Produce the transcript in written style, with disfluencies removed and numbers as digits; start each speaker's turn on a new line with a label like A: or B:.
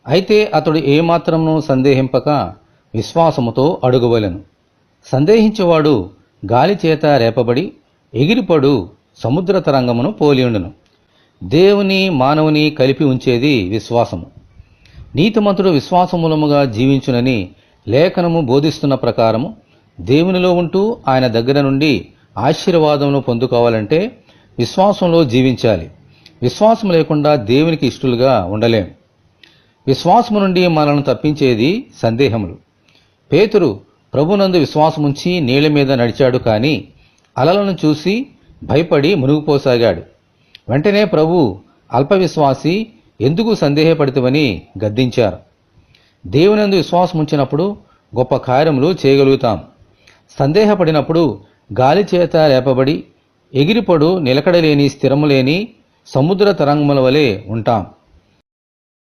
A: అయితే అతడు ఏమాత్రమును సందేహింపక విశ్వాసముతో అడుగవలెను. సందేహించువాడు గాలిచేత రేపబడి ఎగిరిపడు సముద్ర తరంగమును పోలియుండును. దేవుని మానవుని కలిపి ఉంచేది విశ్వాసము. నీతిమంతుడు విశ్వాసమూలముగా జీవించునని లేఖనము బోధిస్తున్న ప్రకారము దేవునిలో ఉంటూ ఆయన దగ్గర నుండి ఆశీర్వాదమును పొందుకోవాలంటే విశ్వాసంలో జీవించాలి. విశ్వాసం లేకుండా దేవునికి ఇష్టలుగా ఉండలేం. విశ్వాసము నుండి మనల్ని తప్పించేది సందేహములు. పేతురు ప్రభునందు విశ్వాసముంచి నీళ్ల మీద నడిచాడు, కానీ అలలను చూసి భయపడి మునిగిపోసాగాడు. వెంటనే ప్రభు అల్పవిశ్వాసి, ఎందుకు సందేహపడితవని గద్దించారు. దేవునందు విశ్వాసముంచినప్పుడు గొప్ప కార్యములు చేయగలుగుతాం. సందేహపడినప్పుడు గాలి చేత రేపబడి ఎగిరిపడు నిలకడలేని స్థిరము లేని సముద్ర తరంగముల వలె ఉంటాం.